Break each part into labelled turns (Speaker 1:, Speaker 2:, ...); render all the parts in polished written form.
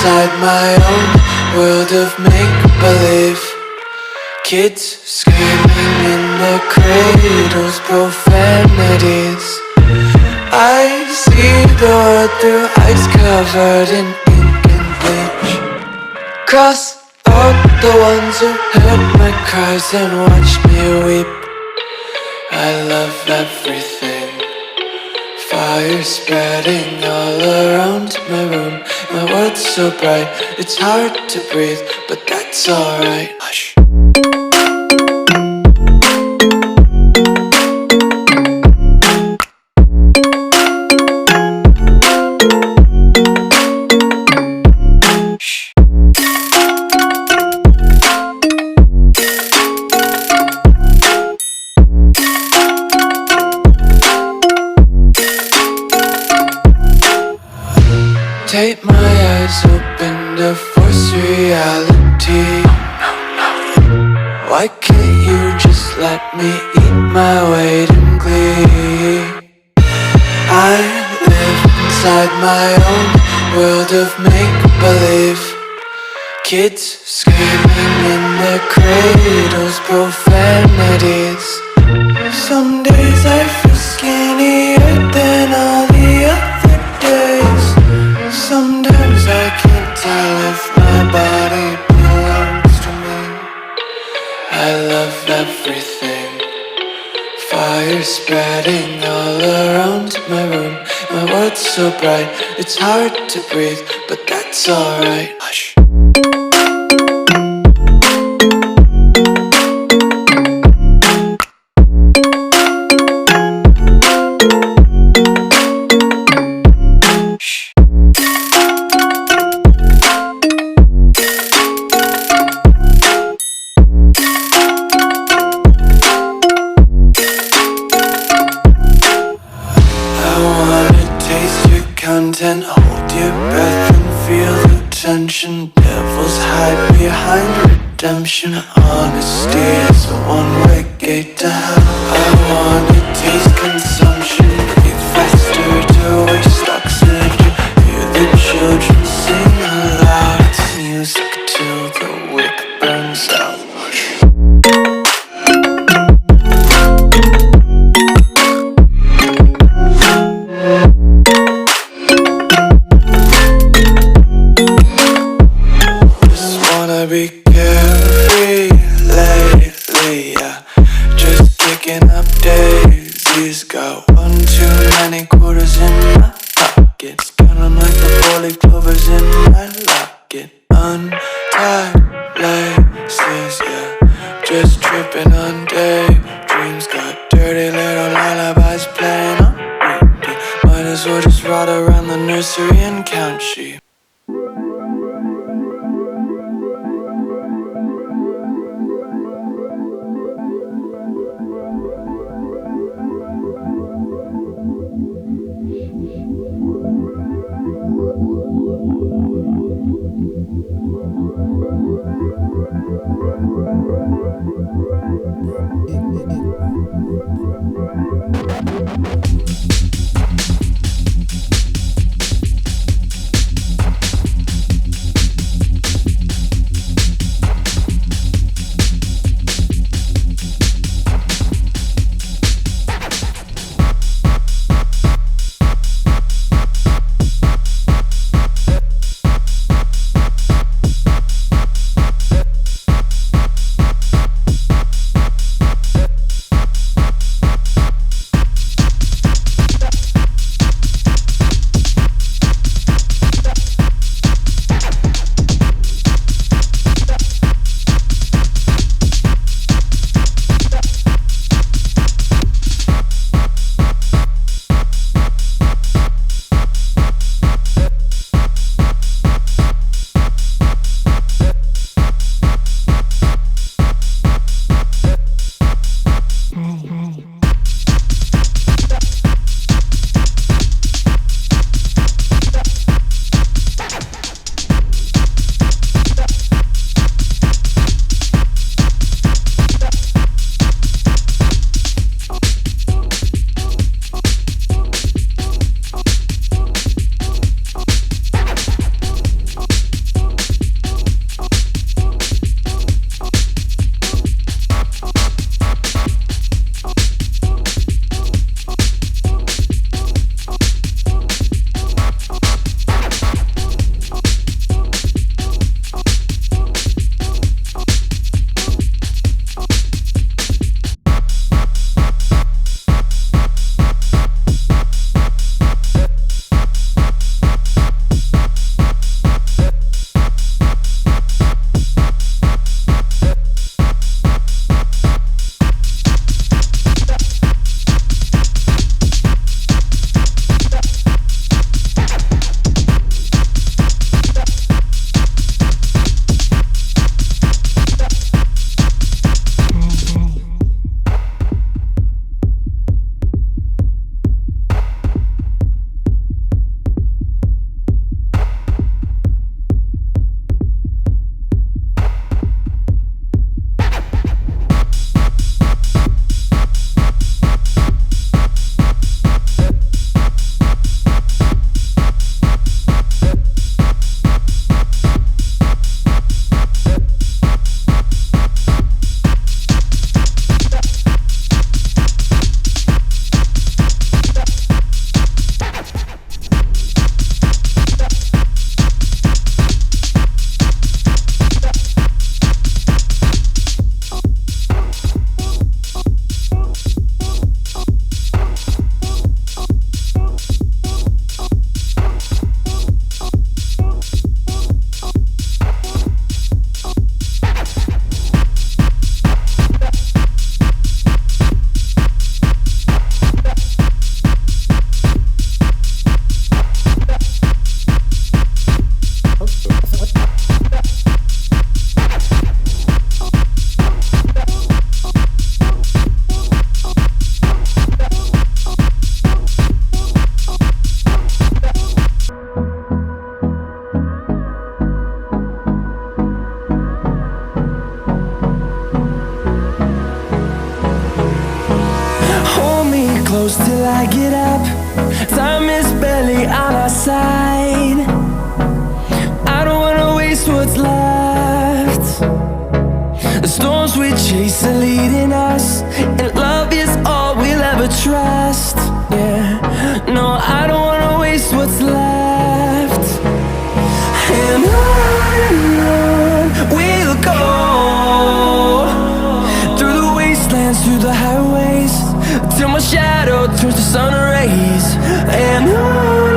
Speaker 1: inside my own world of make-believe. Kids screaming in their cradles, profanities. I see the world through ice covered in ink and bleach. Cross out the ones who heard my cries and watched me weep. I love everything. Fire spreading all around my room. My world's so bright, it's hard to breathe, but that's alright. Hush. Take my eyes open to force reality. Why can't you just let me eat my weight in glee? I live inside my own world of make-believe. Kids screaming in their cradles, profanities. Some days I feel skinnier than all the other days. Sometimes I can't tell if my body belongs to me. I love everything. Fire spreading all around my room. My world's so bright, it's hard to breathe, but that's alright. Hush. Content, hold your breath and feel the tension. Devils hide behind redemption. Honesty is a one-way gate to hell. I wanna taste consumption. Breathe faster to waste oxygen. Hear the children sing aloud. It's music till the wick burns out. Be carefree lately, yeah. Just kicking up daisies. Got one too many quarters in my pockets. Count 'em like the 4-leaf clovers in my locket. Untied laces, yeah. Just tripping on daydreams. Got dirty little lullabies playing on repeat. Might as well just ride around the nursery and count sheep.
Speaker 2: shadows till I get up. Time is barely on our side. I don't wanna waste what's left. The storms we chase are leading us, and love is all we'll ever trust. Yeah, no, I don't wanna waste what's left. And on we'll go, through the wastelands, through the highways, till my shadow turns to sun rays. And on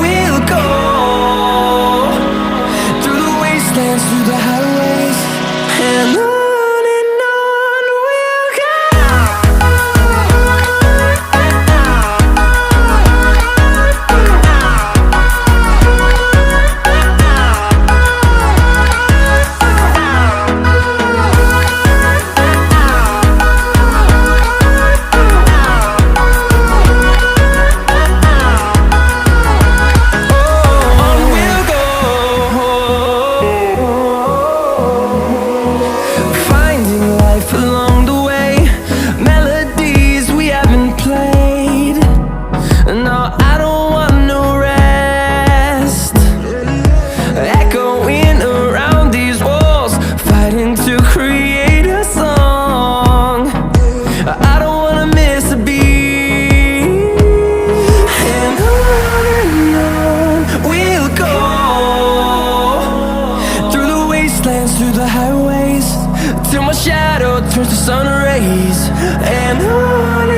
Speaker 2: we'll go, through the wastelands, through the highways, and on we'll go. Through the highways, till my shadow turns to sun rays. And on